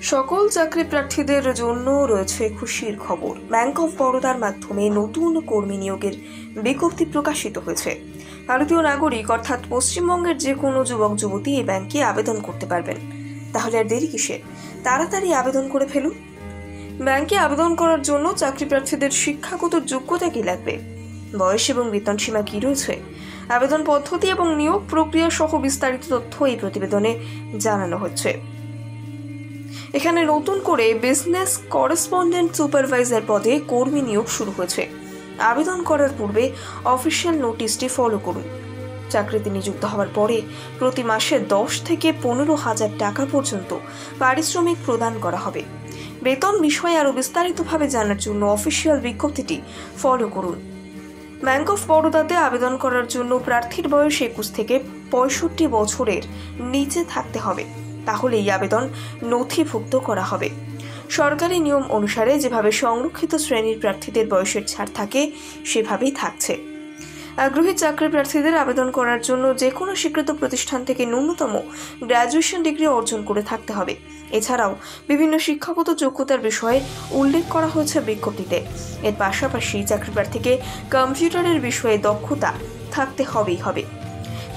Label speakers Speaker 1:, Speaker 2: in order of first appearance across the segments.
Speaker 1: সকল চাকরি প্রার্থীদের জন্য রয়েছে খুশির খবর। ব্যাংক অফ বরোদার মাধ্যমে নতুন কর্মী নিয়োগের বিজ্ঞপ্তি প্রকাশিত হয়েছে। ভারতীয় নাগরিক অর্থাৎ পশ্চিমবঙ্গের যে কোনো যুবক যুবতী এই ব্যাংকে আবেদন করতে পারবেন। তাহলে আর দেরি কিসের? তাড়াতাড়ি আবেদন করে ফেলুন। ব্যাংকে আবেদন করার জন্য চাকরি প্রার্থীদের শিক্ষাগত যোগ্যতা কি লাগবে, বয়স এবং বেতন সীমা কি রয়েছে, আবেদন পদ্ধতি এবং নিয়োগ প্রক্রিয়া সহ বিস্তারিত তথ্য এই প্রতিবেদনে জানানো হচ্ছে। এখানে নতুন করে বিজনেস করেসপন্ডেন্ট সুপারভাইজার পদে কর্মী নিয়োগ শুরু হয়েছে। আবেদন করার পূর্বে অফিসিয়াল নোটিশটি ফলো করুন। চাকরিতে নিযুক্ত হওয়ার পরে প্রতি মাসে 10 থেকে 15,000 টাকা পর্যন্ত পারিশ্রমিক প্রদান করা হবে। বেতন বিষয়ে আরও বিস্তারিতভাবে জানার জন্য অফিসিয়াল বিজ্ঞপ্তিটি ফলো করুন। ব্যাংক অফ বরোদাতে আবেদন করার জন্য প্রার্থীর বয়স 21 থেকে 65 বছরের নিচে থাকতে হবে, তাহলে এই আবেদন নথিভুক্ত করা হবে। সরকারি নিয়ম অনুসারে যেভাবে সংরক্ষিত শ্রেণীর প্রার্থীদের বয়সের ছাড় থাকে সেভাবেই থাকছে। আগ্রহী চাকরি প্রার্থীদের আবেদন করার জন্য যে কোনো স্বীকৃত প্রতিষ্ঠান থেকে ন্যূনতম গ্র্যাজুয়েশন ডিগ্রি অর্জন করে থাকতে হবে। এছাড়াও বিভিন্ন শিক্ষাগত যোগ্যতার বিষয়ে উল্লেখ করা হয়েছে বিজ্ঞপ্তিতে। এর পাশাপাশি চাকরি প্রার্থীকে কম্পিউটারের বিষয়ে দক্ষতা থাকতে হবে।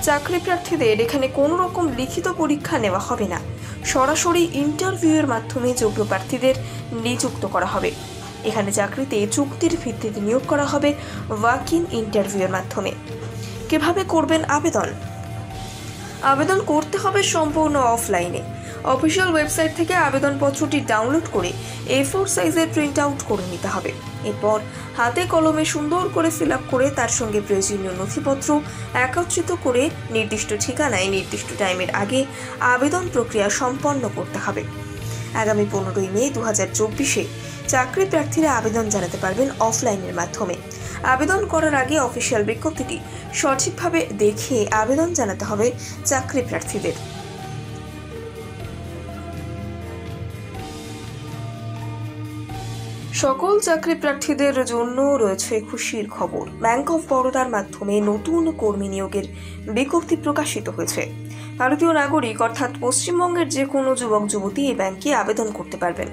Speaker 1: চাকরি প্রার্থীদের এখানে কোনো রকম লিখিত পরীক্ষা নেওয়া হবে না, সরাসরি ইন্টারভিউয়ের মাধ্যমে যোগ্য প্রার্থীদের নিযুক্ত করা হবে। এখানে চাকরিতে চুক্তির ভিত্তিতে নিয়োগ করা হবে ওয়াক ইন ইন্টারভিউয়ের মাধ্যমে। কিভাবে করবেন আবেদন? আবেদন করতে হবে সম্পূর্ণ অফলাইনে। অফিসিয়াল ওয়েবসাইট থেকে আবেদনপত্রটি ডাউনলোড করে A4 সাইজের প্রিন্ট আউট করে নিতে হবে। এরপর হাতে কলমে সুন্দর করে ফিল আপ করে তার সঙ্গে প্রয়োজনীয় নথিপত্র একত্রিত করে নির্দিষ্ট ঠিকানায় নির্দিষ্ট টাইমের আগে আবেদন প্রক্রিয়া সম্পন্ন করতে হবে। আগামী 15 মে 2024 চাকরি প্রার্থীরা আবেদন জানাতে পারবেন অফলাইনের মাধ্যমে। আবেদন করার আগে অফিসিয়াল বিজ্ঞপ্তিটি সঠিকভাবে দেখে আবেদন জানাতে হবে চাকরি প্রার্থীদের। সকল চাকরি প্রার্থীদের জন্য রয়েছে খুশির খবর। ব্যাংক অফ বরোদার মাধ্যমে নতুন কর্মী নিয়োগের বিজ্ঞপ্তি প্রকাশিত হয়েছে। ভারতীয় নাগরিক অর্থাৎ পশ্চিমবঙ্গের যে কোনো যুবক যুবতী এই ব্যাংকে আবেদন করতে পারবেন।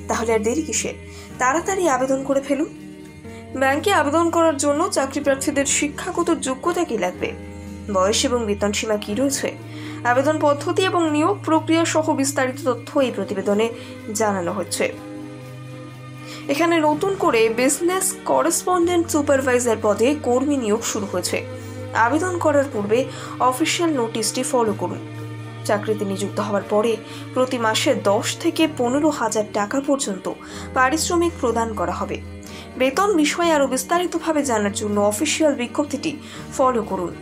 Speaker 1: তাহলে আর দেরি কিসের? তাড়াতাড়ি আবেদন করে ফেলুন। ব্যাংকে আবেদন করার জন্য চাকরি প্রার্থীদের শিক্ষাগত যোগ্যতা কি লাগবে, বয়স এবং বেতন সীমা কি রয়েছে, আবেদন পদ্ধতি এবং নিয়োগ প্রক্রিয়া সহ বিস্তারিত তথ্য এই প্রতিবেদনে জানানো হচ্ছে। এখানে নতুন করে বিজনেস করেসপন্ডেন্ট সুপারভাইজার পদে কর্মী নিয়োগ শুরু হয়েছে। আবেদন করার পূর্বে অফিসিয়াল নোটিশটি ফলো করুন। চাকরিতে নিযুক্ত হওয়ার পরে প্রতি মাসে 10 থেকে 15,000 টাকা পর্যন্ত পারিশ্রমিক প্রদান করা হবে। বেতন বিষয়ে আরও বিস্তারিতভাবে জানার জন্য অফিসিয়াল বিজ্ঞপ্তিটি ফলো করুন।